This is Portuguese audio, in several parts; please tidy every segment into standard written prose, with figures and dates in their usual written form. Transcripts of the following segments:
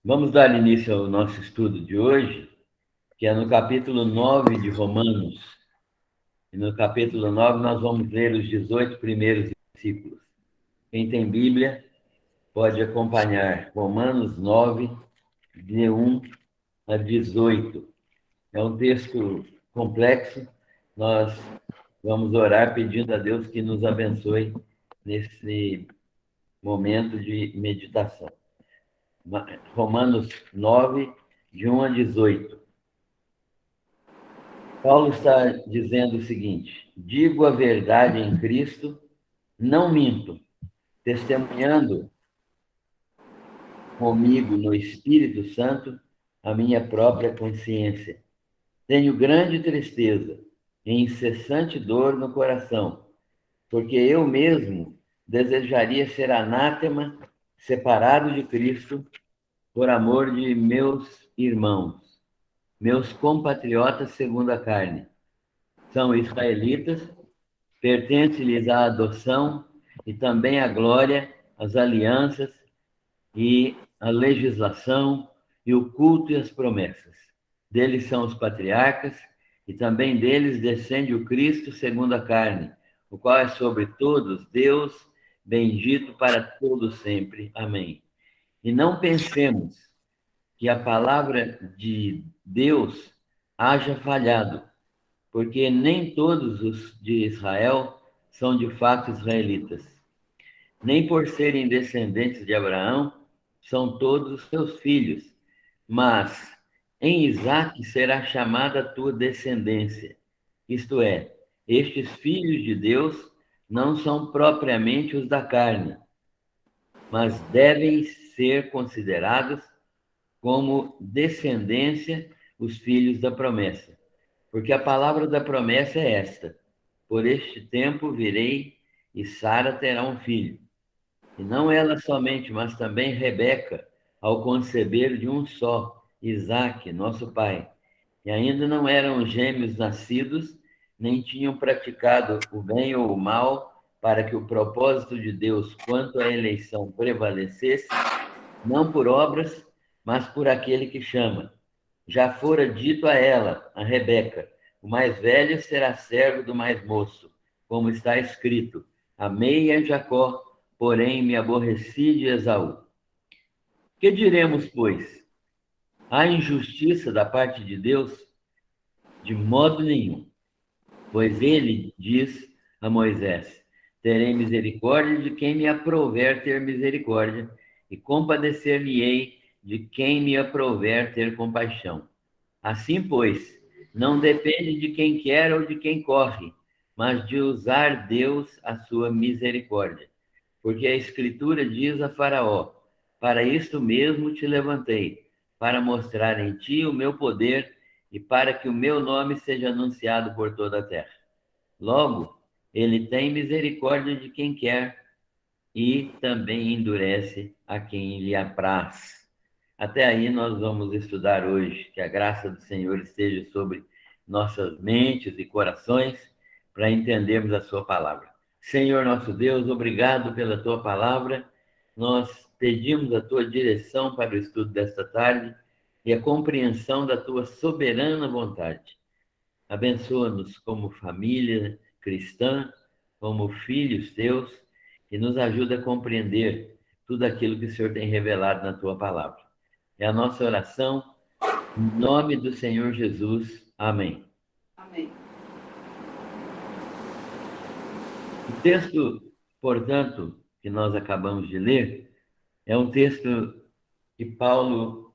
Vamos dar início ao nosso estudo de hoje, que é no capítulo 9 de Romanos. E no capítulo 9 nós vamos ler os 18 primeiros versículos. Quem tem Bíblia pode acompanhar Romanos 9, de 1 a 18. É um texto complexo. Nós vamos orar pedindo a Deus que nos abençoe nesse momento de meditação. Romanos 9, de 1 a 18. Paulo está dizendo o seguinte: digo a verdade em Cristo, não minto, testemunhando comigo no Espírito Santo a minha própria consciência. Tenho grande tristeza e incessante dor no coração, porque eu mesmo desejaria ser anátema, separado de Cristo, por amor de meus irmãos, meus compatriotas segundo a carne. São israelitas, pertence-lhes a adoção e também a glória, as alianças e a legislação e o culto e as promessas. Deles são os patriarcas e também deles descende o Cristo segundo a carne, o qual é sobre todos Deus, bendito para todos sempre. Amém. E não pensemos que a palavra de Deus haja falhado, porque nem todos os de Israel são de fato israelitas. Nem por serem descendentes de Abraão são todos os seus filhos, mas em Isaque será chamada a tua descendência. Isto é, estes filhos de Deus não são propriamente os da carne, mas devem ser considerados como descendência os filhos da promessa. Porque a palavra da promessa é esta: por este tempo virei e Sara terá um filho. E não ela somente, mas também Rebeca, ao conceber de um só, Isaque, nosso pai. E ainda não eram gêmeos nascidos, nem tinham praticado o bem ou o mal, para que o propósito de Deus quanto à eleição prevalecesse, não por obras, mas por aquele que chama. Já fora dito a ela, a Rebeca: o mais velho será servo do mais moço, como está escrito: amei a Jacó, porém me aborreci de Esaú. Que diremos, pois? Há injustiça da parte de Deus? De modo nenhum. Pois ele diz a Moisés: terei misericórdia de quem me aprouver ter misericórdia, e compadecer-me-ei de quem me aprouver ter compaixão. Assim, pois, não depende de quem quer ou de quem corre, mas de usar Deus a sua misericórdia. Porque a Escritura diz a Faraó: para isto mesmo te levantei, para mostrar em ti o meu poder e para que o meu nome seja anunciado por toda a terra. Logo, ele tem misericórdia de quem quer e também endurece a quem lhe apraz. Até aí nós vamos estudar hoje. Que a graça do Senhor esteja sobre nossas mentes e corações para entendermos a sua palavra. Senhor nosso Deus, obrigado pela tua palavra. Nós pedimos a tua direção para o estudo desta tarde e a compreensão da tua soberana vontade. Abençoa-nos como família cristã, como filhos teus, e nos ajuda a compreender tudo aquilo que o Senhor tem revelado na tua palavra. É a nossa oração, em nome do Senhor Jesus. Amém. Amém. O texto, portanto, que nós acabamos de ler, é um texto que Paulo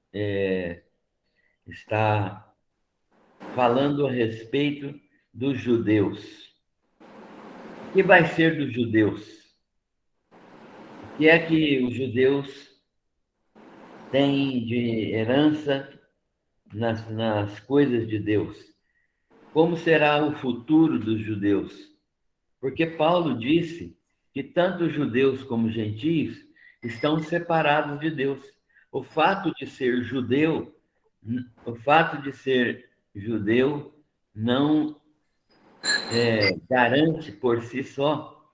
está falando a respeito dos judeus. O que vai ser dos judeus? O que é que os judeus têm de herança nas coisas de Deus? Como será o futuro dos judeus? Porque Paulo disse que tanto judeus como gentios estão separados de Deus. O fato de ser judeu, o fato de ser judeu não garante por si só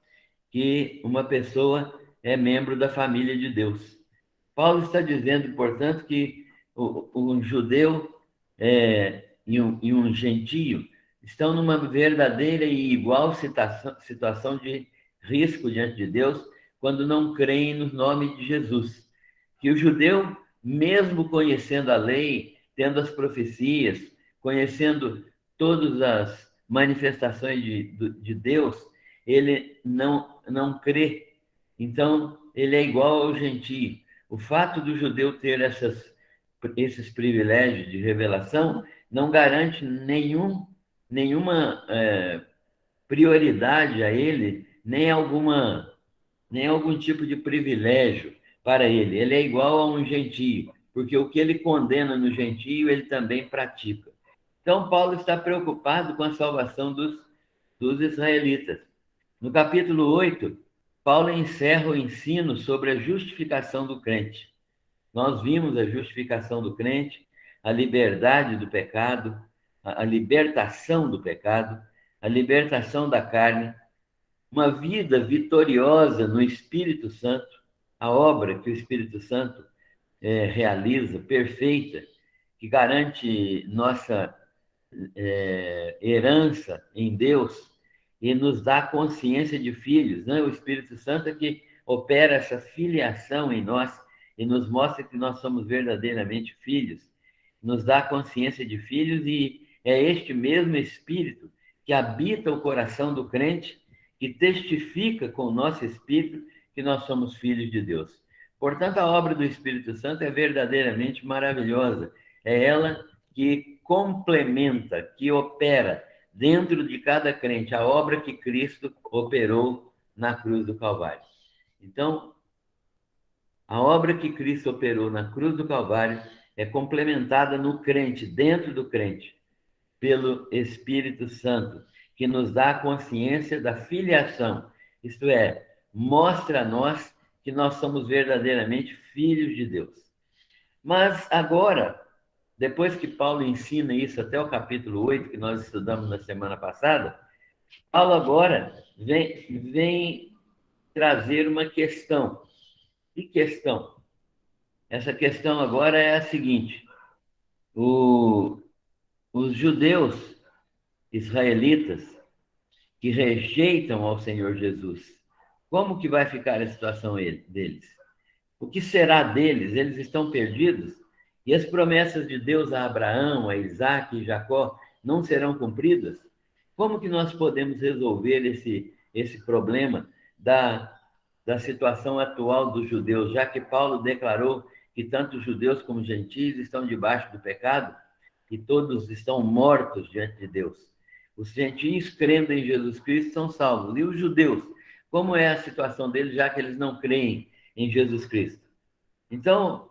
que uma pessoa é membro da família de Deus. Paulo está dizendo, portanto, que o judeu e um gentio estão numa verdadeira e igual situação de risco diante de Deus quando não creem no nome de Jesus. Que o judeu, mesmo conhecendo a lei, tendo as profecias, conhecendo todas as manifestações de Deus, ele não crê. Então, ele é igual ao gentio. O fato do judeu ter esses privilégios de revelação não garante nenhuma prioridade a ele, nem algum tipo de privilégio para ele. Ele é igual a um gentio, porque o que ele condena no gentio, ele também pratica. Então, Paulo está preocupado com a salvação dos israelitas. No capítulo 8, Paulo encerra o ensino sobre a justificação do crente. Nós vimos a justificação do crente, a liberdade do pecado, a libertação do pecado, a libertação da carne, uma vida vitoriosa no Espírito Santo, a obra que o Espírito Santo realiza, perfeita, que garante nossa herança em Deus e nos dá consciência de filhos, né? O Espírito Santo é que opera essa filiação em nós e nos mostra que nós somos verdadeiramente filhos, nos dá consciência de filhos e é este mesmo Espírito que habita o coração do crente, que testifica com o nosso espírito que nós somos filhos de Deus. Portanto, a obra do Espírito Santo é verdadeiramente maravilhosa. É ela que complementa, que opera dentro de cada crente a obra que Cristo operou na cruz do Calvário. Então, a obra que Cristo operou na cruz do Calvário é complementada no crente, dentro do crente, pelo Espírito Santo, que nos dá a consciência da filiação, isto é, mostra a nós que nós somos verdadeiramente filhos de Deus. Mas agora, depois que Paulo ensina isso até o capítulo 8, que nós estudamos na semana passada, Paulo agora vem trazer uma questão. Que questão? Essa questão agora é a seguinte: os judeus israelitas que rejeitam ao Senhor Jesus, como que vai ficar a situação deles? O que será deles? Eles estão perdidos? E as promessas de Deus a Abraão, a Isaac e Jacó não serão cumpridas? Como que nós podemos resolver esse problema da situação atual dos judeus, já que Paulo declarou que tanto judeus como gentios estão debaixo do pecado e todos estão mortos diante de Deus? Os gentios, crendo em Jesus Cristo, são salvos. E os judeus, como é a situação deles, já que eles não creem em Jesus Cristo? Então,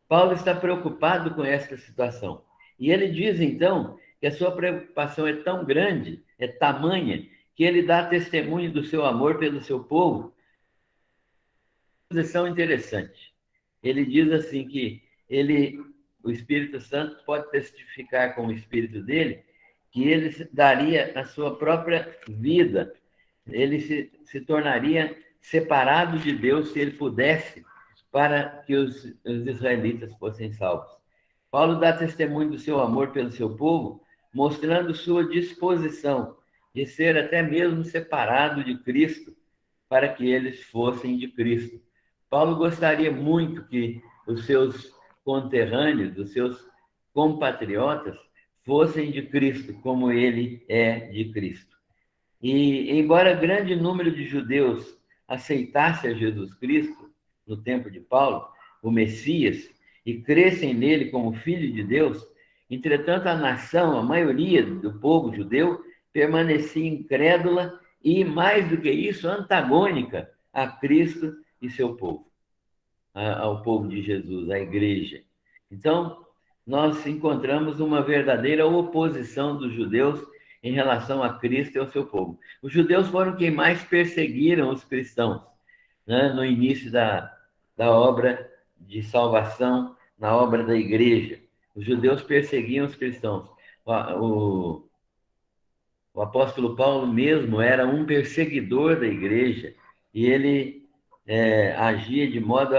Paulo está preocupado com esta situação. E ele diz, então, que a sua preocupação é tão grande, é tamanha, que ele dá testemunho do seu amor pelo seu povo. Posição interessante. Ele diz assim que o Espírito Santo pode testificar com o Espírito dele que ele daria a sua própria vida, ele se tornaria separado de Deus se ele pudesse, para que os israelitas fossem salvos. Paulo dá testemunho do seu amor pelo seu povo, mostrando sua disposição de ser até mesmo separado de Cristo, para que eles fossem de Cristo. Paulo gostaria muito que os seus conterrâneos, os seus compatriotas, fossem de Cristo, como ele é de Cristo. E, embora grande número de judeus aceitasse a Jesus Cristo, no tempo de Paulo, o Messias, e crescem nele como filho de Deus, entretanto a nação, a maioria do povo judeu, permanecia incrédula e, mais do que isso, antagônica a Cristo e seu povo, ao povo de Jesus, à igreja. Então, nós encontramos uma verdadeira oposição dos judeus em relação a Cristo e ao seu povo. Os judeus foram quem mais perseguiram os cristãos, né, no início da obra de salvação, na obra da igreja. Os judeus perseguiam os cristãos. O apóstolo Paulo mesmo era um perseguidor da igreja e ele agia de modo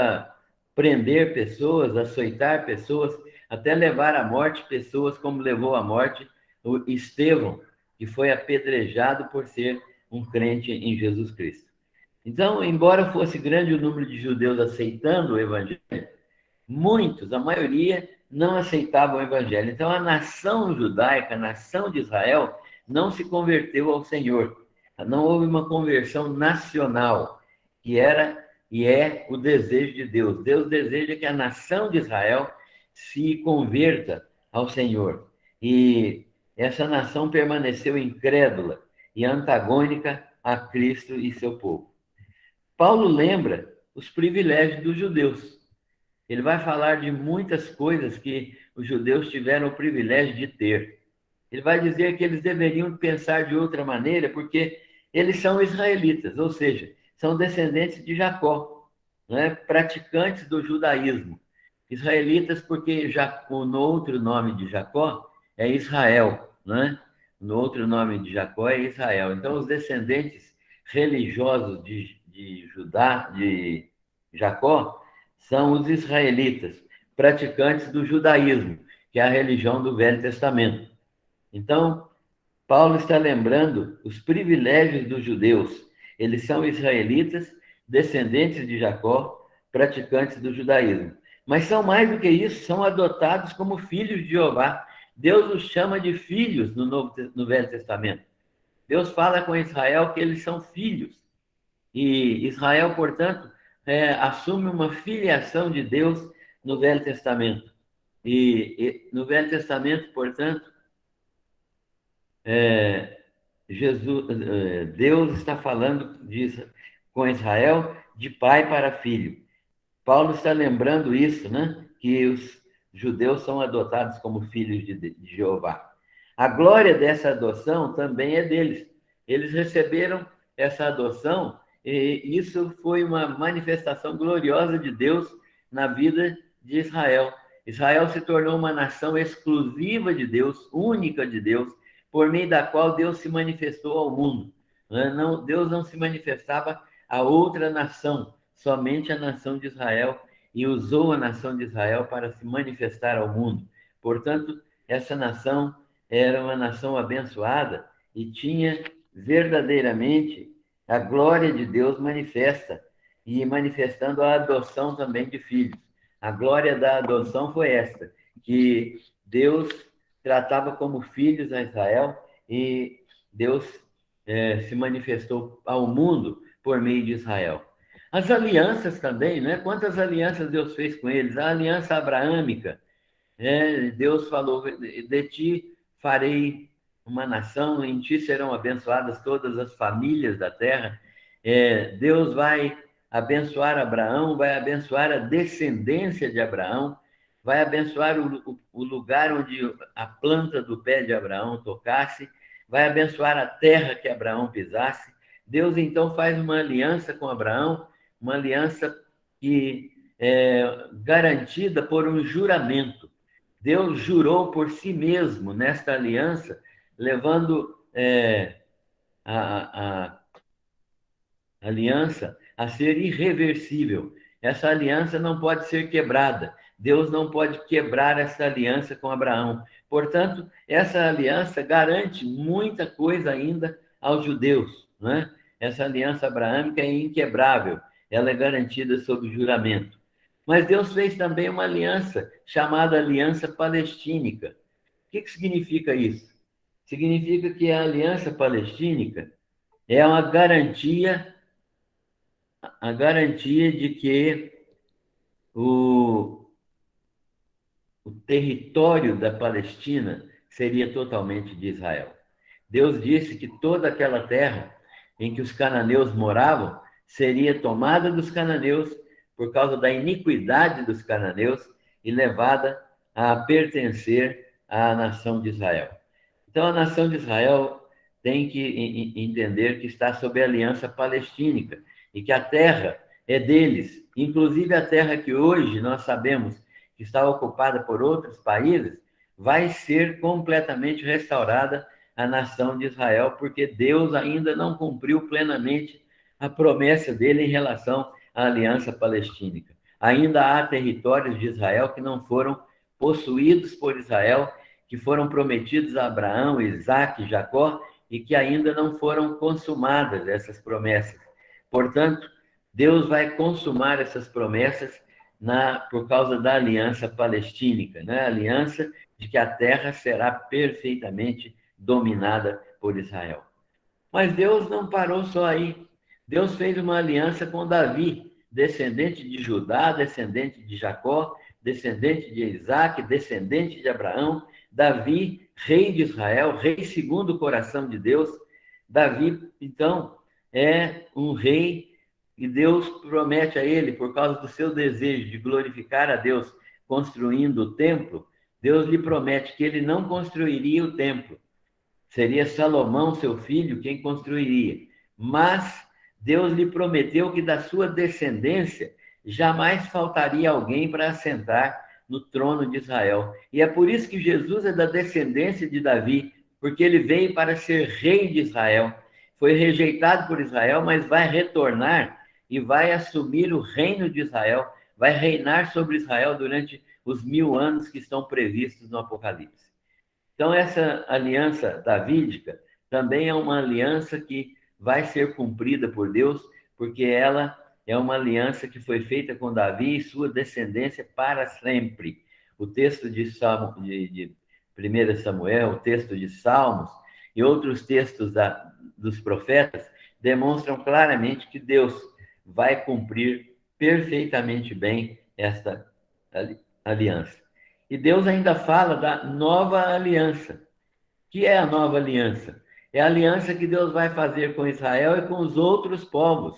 prender pessoas, açoitar pessoas, até levar à morte pessoas, como levou à morte o Estevão, que foi apedrejado por ser um crente em Jesus Cristo. Então, embora fosse grande o número de judeus aceitando o evangelho, muitos, a maioria, não aceitavam o evangelho. Então, a nação judaica, a nação de Israel, não se converteu ao Senhor. Não houve uma conversão nacional, que era e é o desejo de Deus. Deus deseja que a nação de Israel se converta ao Senhor. E essa nação permaneceu incrédula e antagônica a Cristo e seu povo. Paulo lembra os privilégios dos judeus. Ele vai falar de muitas coisas que os judeus tiveram o privilégio de ter. Ele vai dizer que eles deveriam pensar de outra maneira, porque eles são israelitas, ou seja, são descendentes de Jacó, né? Praticantes do judaísmo. Israelitas, porque no outro nome de Jacó é Israel, né? No outro nome de Jacó é Israel. Então, os descendentes religiosos de Judá, de Jacó, são os israelitas, praticantes do judaísmo, que é a religião do Velho Testamento. Então, Paulo está lembrando os privilégios dos judeus. Eles são israelitas, descendentes de Jacó, praticantes do judaísmo. Mas são mais do que isso, são adotados como filhos de Jeová. Deus os chama de filhos no Velho Testamento. Deus fala com Israel que eles são filhos. E Israel, portanto, assume uma filiação de Deus no Velho Testamento. E no Velho Testamento, portanto, Deus está falando com Israel de pai para filho. Paulo está lembrando isso, né? Que os judeus são adotados como filhos de Jeová. A glória dessa adoção também é deles. Eles receberam essa adoção e isso foi uma manifestação gloriosa de Deus na vida de Israel. Israel se tornou uma nação exclusiva de Deus, única de Deus, por meio da qual Deus se manifestou ao mundo. Deus não se manifestava a outra nação, somente a nação de Israel, e usou a nação de Israel para se manifestar ao mundo. Portanto, essa nação era uma nação abençoada e tinha verdadeiramente a glória de Deus manifesta, e manifestando a adoção também de filhos. A glória da adoção foi esta, que Deus tratava como filhos a Israel e Deus se manifestou ao mundo por meio de Israel. As alianças também, né? Quantas alianças Deus fez com eles? A aliança abraâmica, Deus falou, de ti farei uma nação, em ti serão abençoadas todas as famílias da terra. Deus vai abençoar Abraão, vai abençoar a descendência de Abraão, vai abençoar o lugar onde a planta do pé de Abraão tocasse, vai abençoar a terra que Abraão pisasse. Deus, então, faz uma aliança com Abraão, uma aliança que é garantida por um juramento. Deus jurou por si mesmo nesta aliança, levando a aliança a ser irreversível. Essa aliança não pode ser quebrada. Deus não pode quebrar essa aliança com Abraão. Portanto, essa aliança garante muita coisa ainda aos judeus, né? Essa aliança abraâmica é inquebrável, ela é garantida sob juramento. Mas Deus fez também uma aliança chamada Aliança Palestínica. O que significa isso? Significa que a Aliança Palestínica é uma garantia, a garantia de que o território da Palestina seria totalmente de Israel. Deus disse que toda aquela terra em que os cananeus moravam seria tomada dos cananeus por causa da iniquidade dos cananeus e levada a pertencer à nação de Israel. Então, a nação de Israel tem que entender que está sob a aliança palestínica e que a terra é deles, inclusive a terra que hoje nós sabemos que está ocupada por outros países, vai ser completamente restaurada a nação de Israel, porque Deus ainda não cumpriu plenamente a promessa dele em relação à aliança palestínica. Ainda há territórios de Israel que não foram possuídos por Israel, que foram prometidos a Abraão, Isaque e Jacó, e que ainda não foram consumadas essas promessas. Portanto, Deus vai consumar essas promessas por causa da aliança palestínica, né? A aliança de que a terra será perfeitamente dominada por Israel. Mas Deus não parou só aí. Deus fez uma aliança com Davi, descendente de Judá, descendente de Jacó, descendente de Isaac, descendente de Abraão. Davi, rei de Israel, rei segundo o coração de Deus. Davi, então, é um rei e Deus promete a ele, por causa do seu desejo de glorificar a Deus construindo o templo, Deus lhe promete que ele não construiria o templo. Seria Salomão, seu filho, quem construiria. Mas Deus lhe prometeu que da sua descendência jamais faltaria alguém para assentar no trono de Israel. E é por isso que Jesus é da descendência de Davi, porque ele veio para ser rei de Israel. Foi rejeitado por Israel, mas vai retornar e vai assumir o reino de Israel, vai reinar sobre Israel durante os 1000 anos que estão previstos no Apocalipse. Então, essa aliança davídica também é uma aliança que vai ser cumprida por Deus, porque ela é uma aliança que foi feita com Davi e sua descendência para sempre. O texto de 1 Samuel, o texto de Salmos e outros textos dos profetas demonstram claramente que Deus vai cumprir perfeitamente bem esta aliança. E Deus ainda fala da nova aliança. Que é a nova aliança? É a aliança que Deus vai fazer com Israel e com os outros povos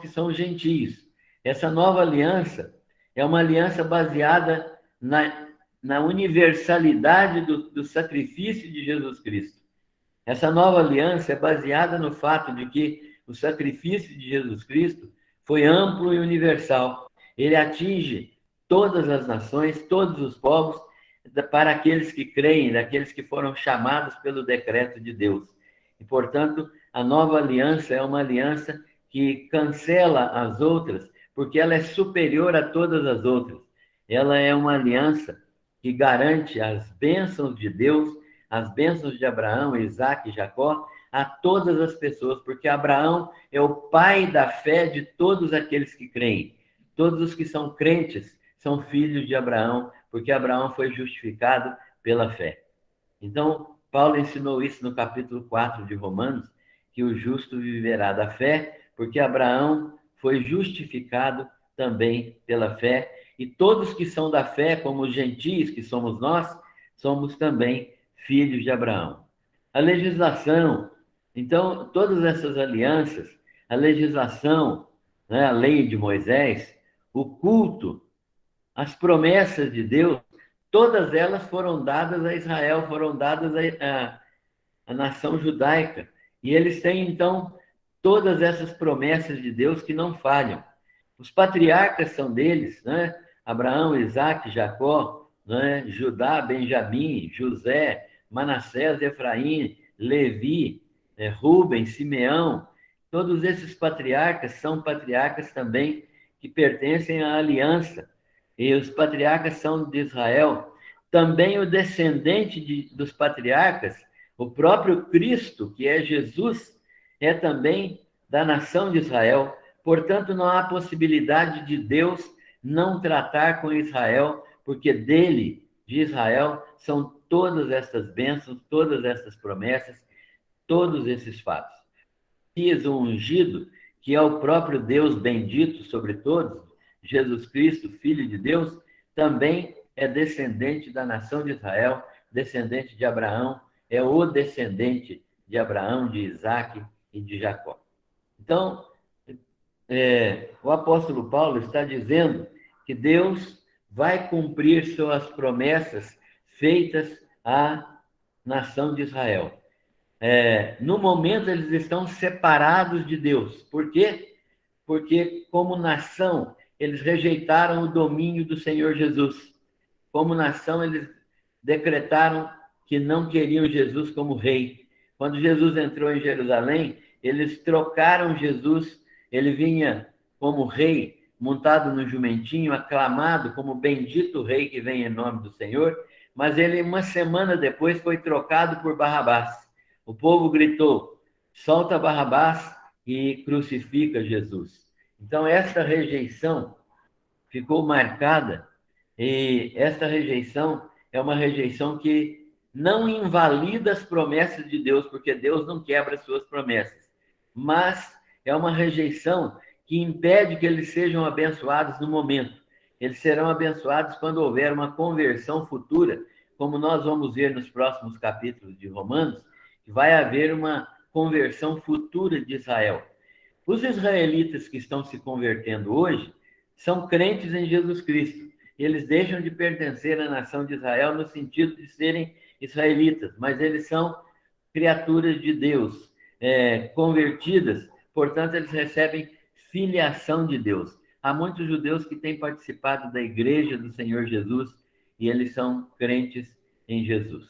que são gentios. Essa nova aliança é uma aliança baseada na universalidade do sacrifício de Jesus Cristo. Essa nova aliança é baseada no fato de que o sacrifício de Jesus Cristo foi amplo e universal. Ele atinge todas as nações, todos os povos, para aqueles que creem, daqueles que foram chamados pelo decreto de Deus. E, portanto, a nova aliança é uma aliança que cancela as outras, porque ela é superior a todas as outras. Ela é uma aliança que garante as bênçãos de Deus, as bênçãos de Abraão, Isaac e Jacó, a todas as pessoas, porque Abraão é o pai da fé de todos aqueles que creem. Todos os que são crentes são filhos de Abraão, porque Abraão foi justificado pela fé. Então, Paulo ensinou isso no capítulo 4 de Romanos, que o justo viverá da fé, porque Abraão foi justificado também pela fé, e todos que são da fé, como os gentios que somos nós, somos também filhos de Abraão. A legislação, então, todas essas alianças, a legislação, né, a lei de Moisés, o culto, as promessas de Deus, todas elas foram dadas a Israel, foram dadas à nação judaica. E eles têm, então, todas essas promessas de Deus que não falham. Os patriarcas são deles, né? Abraão, Isaac, Jacó, né? Judá, Benjamim, José, Manassés, Efraim, Levi, Rubem, Simeão. Todos esses patriarcas são patriarcas também que pertencem à aliança. E os patriarcas são de Israel. Também o descendente dos patriarcas, o próprio Cristo, que é Jesus, é também da nação de Israel. Portanto, não há possibilidade de Deus não tratar com Israel, porque dele, de Israel, são todas estas bênçãos, todas estas promessas, todos esses fatos. Messias ungido, que é o próprio Deus bendito sobre todos, Jesus Cristo, Filho de Deus, também é descendente da nação de Israel, descendente de Abraão, é o descendente de Abraão, de Isaac e de Jacó. Então, o apóstolo Paulo está dizendo que Deus vai cumprir suas promessas feitas à nação de Israel. No momento, eles estão separados de Deus. Por quê? Porque, como nação, eles rejeitaram o domínio do Senhor Jesus. Como nação, eles decretaram que não queriam Jesus como rei. Quando Jesus entrou em Jerusalém, eles trocaram Jesus, ele vinha como rei, montado no jumentinho, aclamado como bendito rei que vem em nome do Senhor, mas ele, uma semana depois, foi trocado por Barrabás. O povo gritou: solta Barrabás e crucifica Jesus. Então, essa rejeição ficou marcada, e essa rejeição é uma rejeição que não invalida as promessas de Deus, porque Deus não quebra as suas promessas, mas é uma rejeição que impede que eles sejam abençoados no momento. Eles serão abençoados quando houver uma conversão futura, como nós vamos ver nos próximos capítulos de Romanos, que vai haver uma conversão futura de Israel. Os israelitas que estão se convertendo hoje são crentes em Jesus Cristo. Eles deixam de pertencer à nação de Israel no sentido de serem israelitas, mas eles são criaturas de Deus, convertidas, portanto, eles recebem filiação de Deus. Há muitos judeus que têm participado da igreja do Senhor Jesus e eles são crentes em Jesus.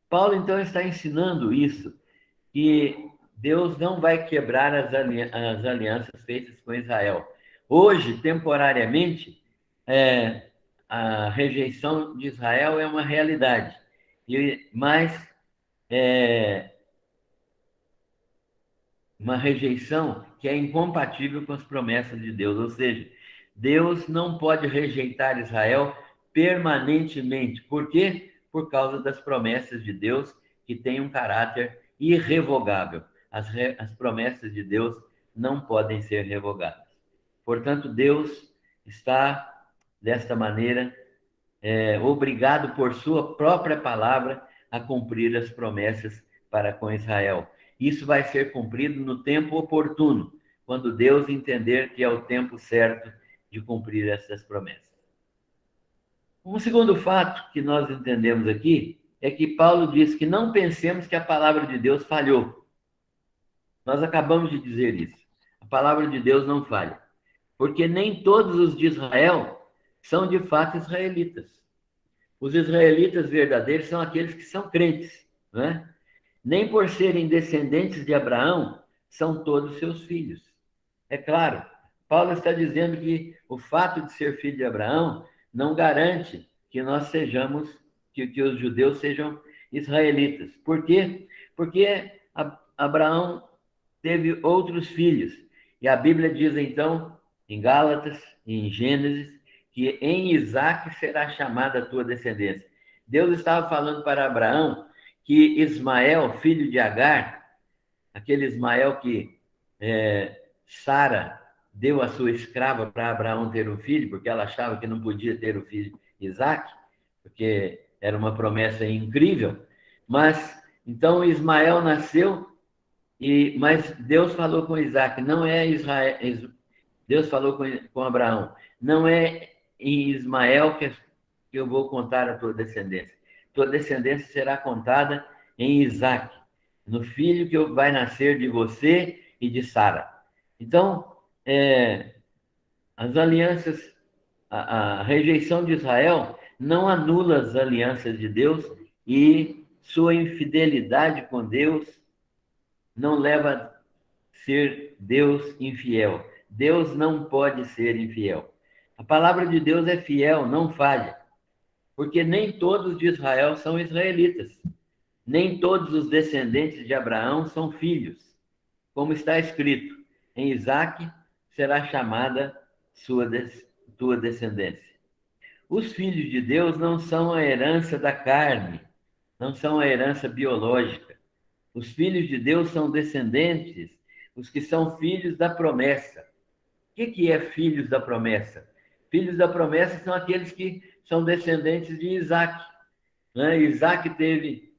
Paulo, então, está ensinando isso, que Deus não vai quebrar as alianças feitas com Israel. Hoje, temporariamente, a rejeição de Israel é uma realidade, mas é uma rejeição que é incompatível com as promessas de Deus. Ou seja, Deus não pode rejeitar Israel permanentemente. Por quê? Por causa das promessas de Deus, que têm um caráter irrevogável. As promessas de Deus não podem ser revogadas. Portanto, Deus está, desta maneira, obrigado por sua própria palavra a cumprir as promessas para com Israel. Isso vai ser cumprido no tempo oportuno, quando Deus entender que é o tempo certo de cumprir essas promessas. Um segundo fato que nós entendemos aqui é que Paulo diz que não pensemos que a palavra de Deus falhou. Nós acabamos de dizer isso. A palavra de Deus não falha, porque nem todos os de Israel são de fato israelitas. Os israelitas verdadeiros são aqueles que são crentes, não é? Nem por serem descendentes de Abraão são todos seus filhos. É claro, Paulo está dizendo que o fato de ser filho de Abraão não garante que nós sejamos, que os judeus sejam israelitas. Por quê? Porque Abraão teve outros filhos. E a Bíblia diz, então, em Gálatas e em Gênesis, que em Isaque será chamada a tua descendência. Deus estava falando para Abraão que Ismael, filho de Agar, aquele Ismael que Sara deu a sua escrava para Abraão ter um filho, porque ela achava que não podia ter o filho Isaque, porque era uma promessa incrível. Mas, então, Ismael nasceu, mas Deus falou com Isaque, não é Israel. Deus falou com Abraão, não é em Ismael que eu vou contar a tua descendência. Tua descendência será contada em Isaque, no filho que vai nascer de você e de Sara. Então, as alianças, a rejeição de Israel não anula as alianças de Deus e sua infidelidade com Deus não leva a ser Deus infiel. Deus não pode ser infiel. A palavra de Deus é fiel, não falha, porque nem todos de Israel são israelitas. Nem todos os descendentes de Abraão são filhos. Como está escrito, em Isaque será chamada tua descendência. Os filhos de Deus não são a herança da carne, não são a herança biológica. Os filhos de Deus são descendentes, os que são filhos da promessa. O que é filhos da promessa? Filhos da promessa são aqueles que são descendentes de Isaque. Né? Isaque teve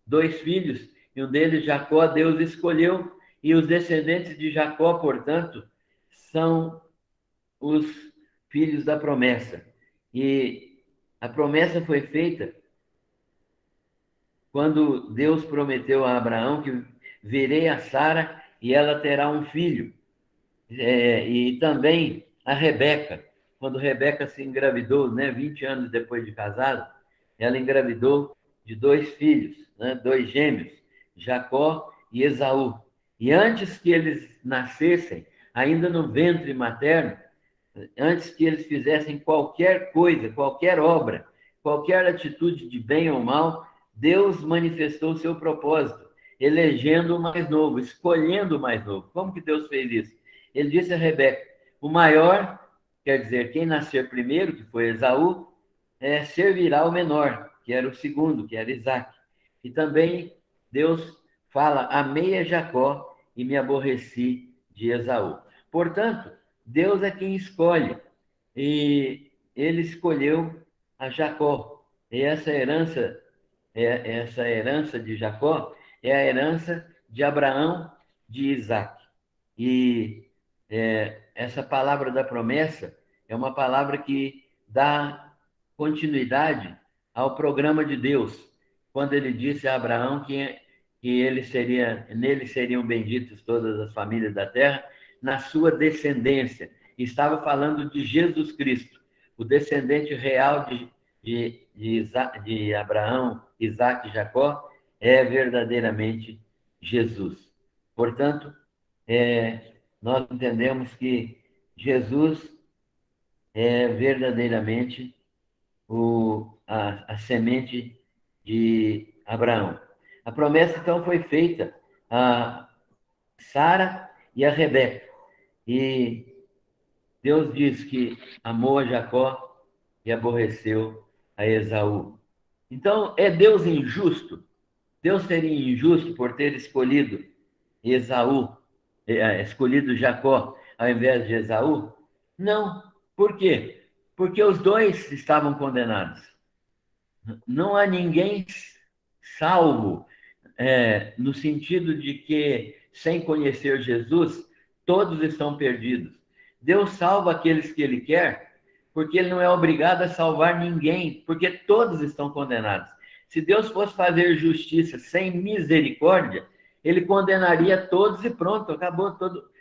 2 filhos, e um deles, Jacó, Deus escolheu, e os descendentes de Jacó, portanto, são os filhos da promessa. E a promessa foi feita quando Deus prometeu a Abraão que verei a Sara e ela terá um filho. E também a Rebeca, quando Rebeca se engravidou, 20 anos depois de casado, ela engravidou de 2 filhos, 2 gêmeos, Jacó e Esaú. E antes que eles nascessem, ainda no ventre materno, antes que eles fizessem qualquer coisa, qualquer obra, qualquer atitude de bem ou mal, Deus manifestou o seu propósito, elegendo o mais novo, escolhendo o mais novo. Como que Deus fez isso? Ele disse a Rebeca: o maior, quer dizer, quem nascer primeiro, que foi Esaú, servirá o menor, que era o segundo, que era Isaque. E também Deus fala: amei a Jacó e me aborreci de Esaú. Portanto, Deus é quem escolhe. E ele escolheu a Jacó. E essa herança de Jacó é a herança de Abraão, de Isaac. E essa palavra da promessa é uma palavra que dá continuidade ao programa de Deus, quando ele disse a Abraão que nele seriam benditas todas as famílias da terra, na sua descendência. Estava falando de Jesus Cristo, o descendente real de Abraão, Isaac e Jacó, é verdadeiramente Jesus. Portanto, nós entendemos que Jesus é verdadeiramente a semente de Abraão. A promessa, então, foi feita a Sara e a Rebeca. E Deus diz que amou a Jacó e aborreceu a Esaú. Então, é Deus injusto? Deus seria injusto por ter escolhido Esaú, escolhido Jacó ao invés de Esaú? Não. Por quê? Porque os dois estavam condenados. Não há ninguém salvo, no sentido de que, sem conhecer Jesus, todos estão perdidos. Deus salva aqueles que Ele quer, porque Ele não é obrigado a salvar ninguém, porque todos estão condenados. Se Deus fosse fazer justiça sem misericórdia, Ele condenaria todos e pronto, acabou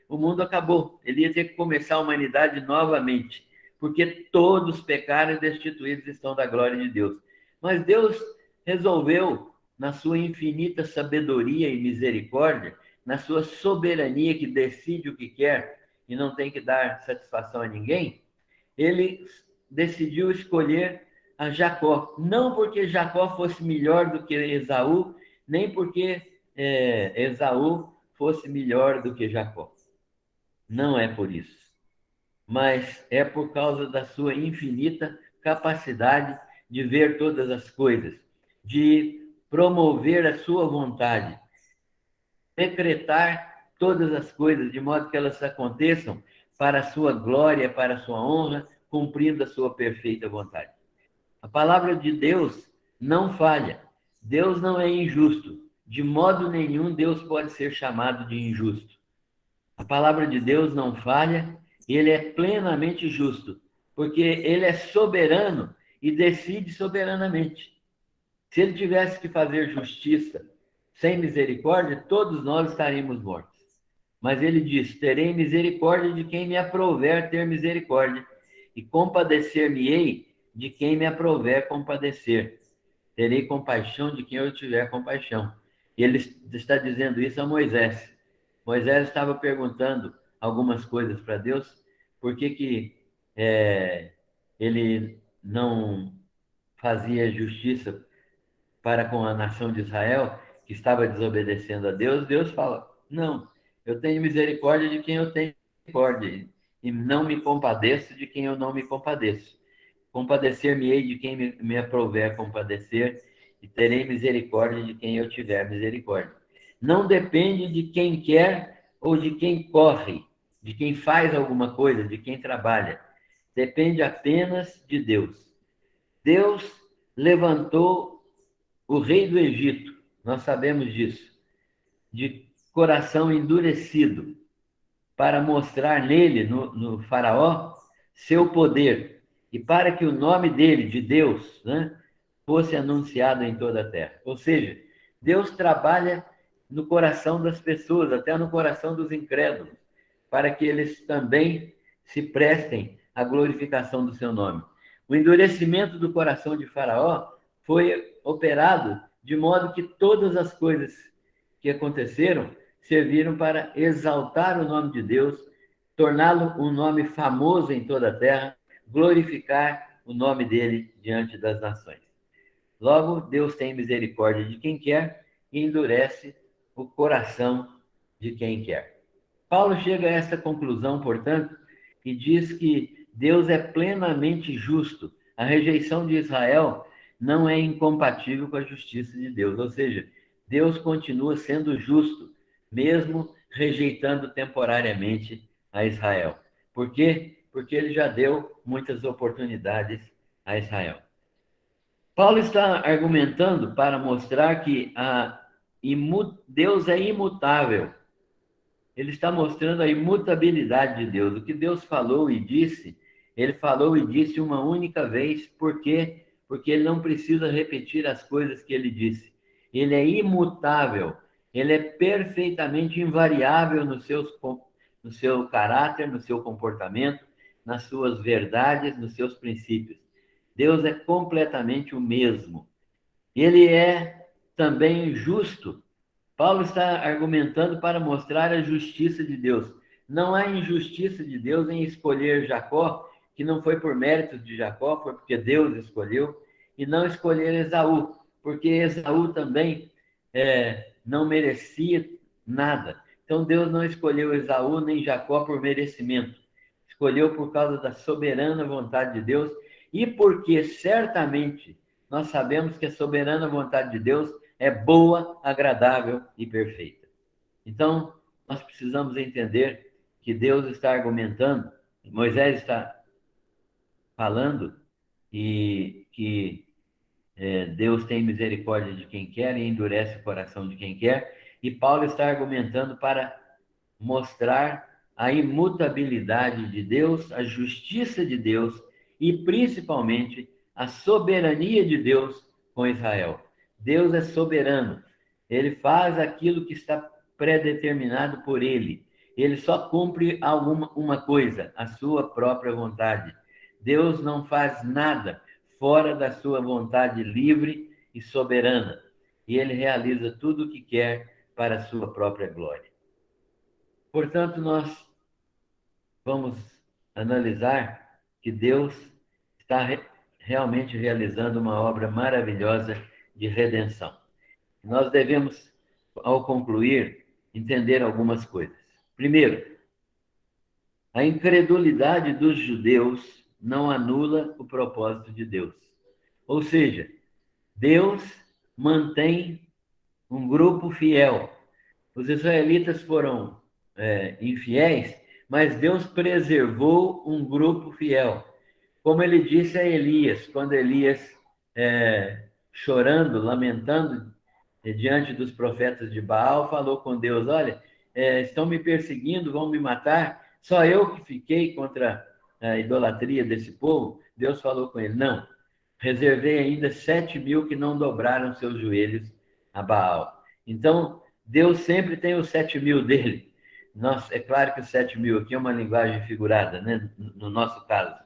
o mundo acabou. Ele ia ter que começar a humanidade novamente, porque todos pecaram e destituídos estão da glória de Deus. Mas Deus resolveu, na sua infinita sabedoria e misericórdia, na sua soberania que decide o que quer e não tem que dar satisfação a ninguém, ele decidiu escolher a Jacó. Não porque Jacó fosse melhor do que Esaú, nem porque Esaú fosse melhor do que Jacó. Não é por isso. Mas é por causa da sua infinita capacidade de ver todas as coisas, de promover a sua vontade, decretar todas as coisas de modo que elas aconteçam para a sua glória, para a sua honra, cumprindo a sua perfeita vontade. A palavra de Deus não falha. Deus não é injusto. De modo nenhum Deus pode ser chamado de injusto. A palavra de Deus não falha, ele é plenamente justo, porque ele é soberano e decide soberanamente. Se ele tivesse que fazer justiça sem misericórdia, todos nós estaríamos mortos. Mas ele diz: terei misericórdia de quem me aprouver ter misericórdia, e compadecer-me-ei de quem me aprouver compadecer. Terei compaixão de quem eu tiver compaixão. E ele está dizendo isso a Moisés. Moisés estava perguntando algumas coisas para Deus, por que ele não fazia justiça para com a nação de Israel, que estava desobedecendo a Deus. Deus fala: não, eu tenho misericórdia de quem eu tenho misericórdia, e não me compadeço de quem eu não me compadeço. Compadecer-me-ei de quem me aprouver compadecer, e terei misericórdia de quem eu tiver misericórdia. Não depende de quem quer ou de quem corre, de quem faz alguma coisa, de quem trabalha. Depende apenas de Deus. Deus levantou o rei do Egito, nós sabemos disso, de coração endurecido, para mostrar nele, no faraó, seu poder, e para que o nome dele, de Deus, né, fosse anunciado em toda a terra. Ou seja, Deus trabalha no coração das pessoas, até no coração dos incrédulos, para que eles também se prestem à glorificação do seu nome. O endurecimento do coração de Faraó foi operado de modo que todas as coisas que aconteceram serviram para exaltar o nome de Deus, torná-lo um nome famoso em toda a terra, glorificar o nome dele diante das nações. Logo, Deus tem misericórdia de quem quer e endurece o coração de quem quer. Paulo chega a esta conclusão, portanto, e diz que Deus é plenamente justo. A rejeição de Israel não é incompatível com a justiça de Deus, ou seja, Deus continua sendo justo, mesmo rejeitando temporariamente a Israel. Por quê? Porque ele já deu muitas oportunidades a Israel. Paulo está argumentando para mostrar que Deus é imutável. Ele está mostrando a imutabilidade de Deus. O que Deus falou e disse, ele falou e disse uma única vez. Por quê? Porque ele não precisa repetir as coisas que ele disse. Ele é imutável. Ele é perfeitamente invariável no seu caráter, no seu comportamento, nas suas verdades, nos seus princípios. Deus é completamente o mesmo. Ele é também justo. Paulo está argumentando para mostrar a justiça de Deus. Não há injustiça de Deus em escolher Jacó, que não foi por méritos de Jacó, foi porque Deus escolheu, e não escolher Esaú, porque Esaú também não merecia nada. Então Deus não escolheu Esaú nem Jacó por merecimento. Escolheu por causa da soberana vontade de Deus e porque certamente nós sabemos que a soberana vontade de Deus é boa, agradável e perfeita. Então, nós precisamos entender que Deus está argumentando, Moisés está falando, e que Deus tem misericórdia de quem quer e endurece o coração de quem quer, e Paulo está argumentando para mostrar a imutabilidade de Deus, a justiça de Deus e, principalmente, a soberania de Deus com Israel. Deus é soberano. Ele faz aquilo que está predeterminado por ele. Ele só cumpre uma coisa, a sua própria vontade. Deus não faz nada fora da sua vontade livre e soberana. E ele realiza tudo o que quer para a sua própria glória. Portanto, nós vamos analisar que Deus está realmente realizando uma obra maravilhosa de redenção. Nós devemos, ao concluir, entender algumas coisas. Primeiro, a incredulidade dos judeus não anula o propósito de Deus. Ou seja, Deus mantém um grupo fiel. Os israelitas foram infiéis, mas Deus preservou um grupo fiel. Como ele disse a Elias, quando Elias, chorando, lamentando, diante dos profetas de Baal, falou com Deus: olha, estão me perseguindo, vão me matar, só eu que fiquei contra a idolatria desse povo. Deus falou com ele: não, reservei ainda 7.000 que não dobraram seus joelhos a Baal. Então, Deus sempre tem os 7.000 dele. Nossa, é claro que os 7.000 aqui é uma linguagem figurada, né? No nosso caso.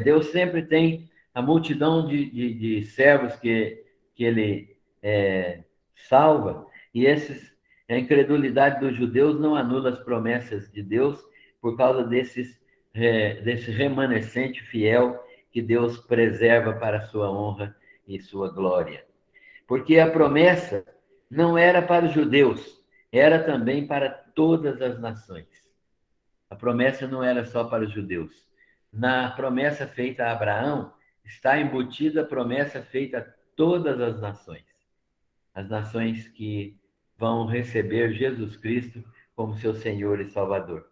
Deus sempre tem a multidão de servos que ele salva, e a incredulidade dos judeus não anula as promessas de Deus por causa desse remanescente fiel que Deus preserva para a sua honra e sua glória. Porque a promessa não era para os judeus, era também para todas as nações. A promessa não era só para os judeus. Na promessa feita a Abraão, está embutida a promessa feita a todas as nações que vão receber Jesus Cristo como seu Senhor e Salvador.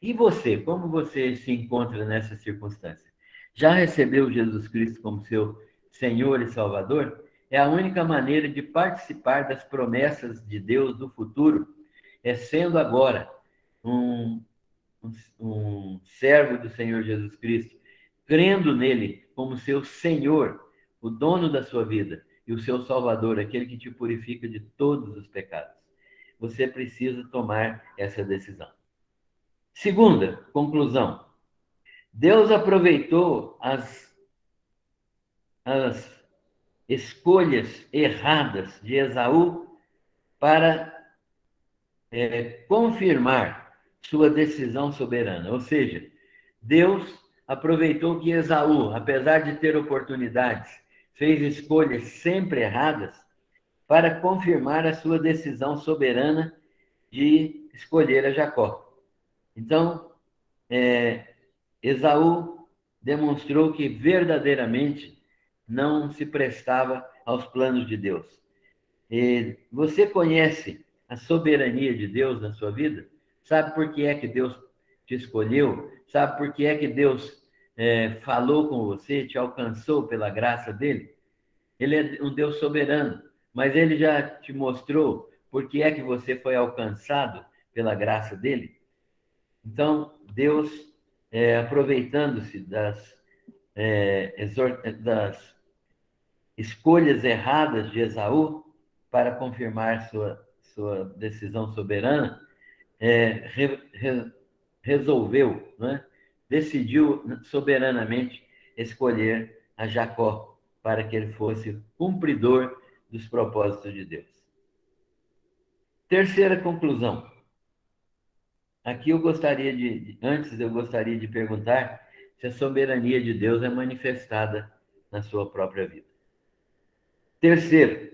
E você, como você se encontra nessa circunstância? Já recebeu Jesus Cristo como seu Senhor e Salvador? É a única maneira de participar das promessas de Deus do futuro, sendo agora um servo do Senhor Jesus Cristo, crendo nele como seu Senhor, o dono da sua vida, e o seu Salvador, aquele que te purifica de todos os pecados. Você precisa tomar essa decisão. Segunda conclusão: Deus aproveitou as escolhas erradas de Esaú para confirmar sua decisão soberana. Ou seja, Deus aproveitou que Esaú, apesar de ter oportunidades, fez escolhas sempre erradas para confirmar a sua decisão soberana de escolher a Jacó. Então, Esaú demonstrou que verdadeiramente não se prestava aos planos de Deus. E você conhece a soberania de Deus na sua vida? Sabe por que é que Deus te escolheu? Sabe por que é que Deus falou com você, te alcançou pela graça dele? Ele é um Deus soberano, mas ele já te mostrou por que é que você foi alcançado pela graça dele? Então, Deus, aproveitando-se das escolhas erradas de Esaú para confirmar sua decisão soberana, resolveu, né? Decidiu soberanamente escolher a Jacó para que ele fosse cumpridor dos propósitos de Deus. Terceira conclusão. Aqui antes eu gostaria de perguntar se a soberania de Deus é manifestada na sua própria vida. Terceiro,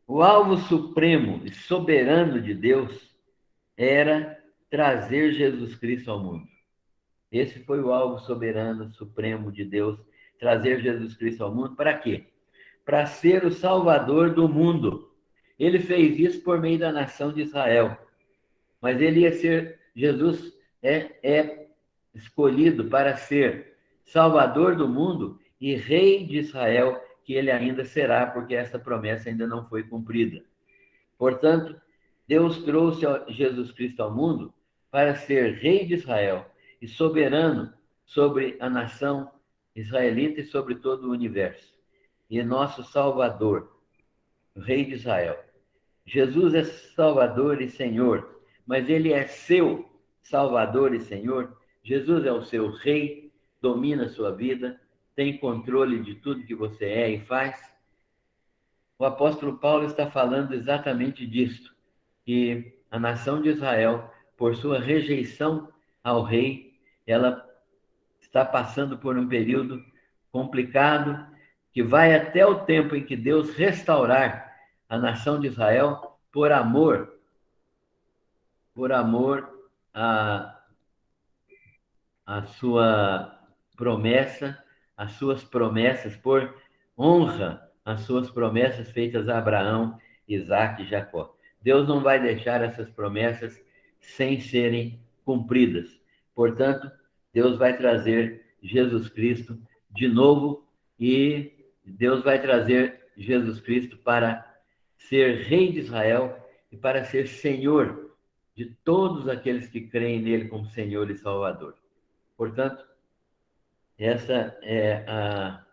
o alvo supremo e soberano de Deus era trazer Jesus Cristo ao mundo. Esse foi o alvo soberano, supremo de Deus, trazer Jesus Cristo ao mundo. Para quê? Para ser o Salvador do mundo. Ele fez isso por meio da nação de Israel. Mas Jesus é escolhido para ser Salvador do mundo e Rei de Israel, que ele ainda será, porque essa promessa ainda não foi cumprida. Portanto, Deus trouxe Jesus Cristo ao mundo para ser Rei de Israel e soberano sobre a nação israelita e sobre todo o universo. E nosso Salvador, o Rei de Israel. Jesus é Salvador e Senhor, mas ele é seu Salvador e Senhor. Jesus é o seu Rei, domina a sua vida, tem controle de tudo que você é e faz. O apóstolo Paulo está falando exatamente disso, que a nação de Israel, por sua rejeição ao rei, ela está passando por um período complicado, que vai até o tempo em que Deus restaurar a nação de Israel por amor à sua promessa, às suas promessas, por honra às suas promessas feitas a Abraão, Isaque e Jacó. Deus não vai deixar essas promessas sem serem cumpridas. Portanto, Deus vai trazer Jesus Cristo de novo e Deus vai trazer Jesus Cristo para ser Rei de Israel e para ser Senhor de todos aqueles que creem nele como Senhor e Salvador. Portanto, essa é a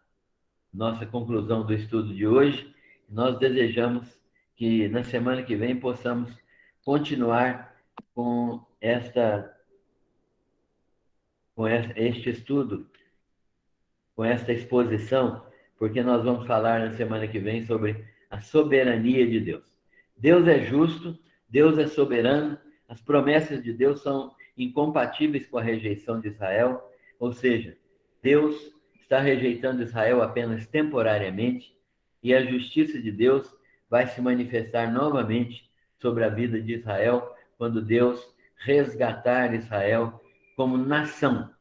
nossa conclusão do estudo de hoje. Nós desejamos que na semana que vem possamos continuar com este estudo, com esta exposição, porque nós vamos falar na semana que vem sobre a soberania de Deus. Deus é justo, Deus é soberano, as promessas de Deus são incompatíveis com a rejeição de Israel, ou seja, Deus está rejeitando Israel apenas temporariamente e a justiça de Deus vai se manifestar novamente sobre a vida de Israel quando Deus resgatar Israel como nação.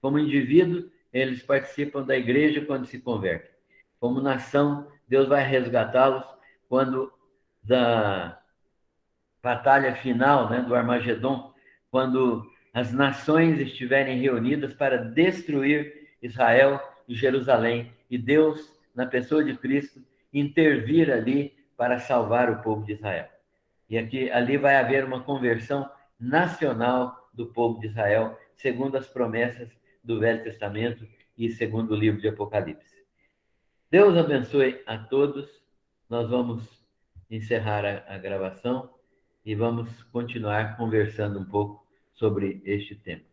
Como indivíduo, eles participam da igreja quando se convertem. Como nação, Deus vai resgatá-los quando da batalha final, né, do Armagedon, quando as nações estiverem reunidas para destruir Israel e Jerusalém, e Deus, na pessoa de Cristo, intervir ali para salvar o povo de Israel. E ali vai haver uma conversão nacional do povo de Israel, segundo as promessas do Velho Testamento e segundo o livro de Apocalipse. Deus abençoe a todos. Nós vamos encerrar a gravação e vamos continuar conversando um pouco sobre este tema.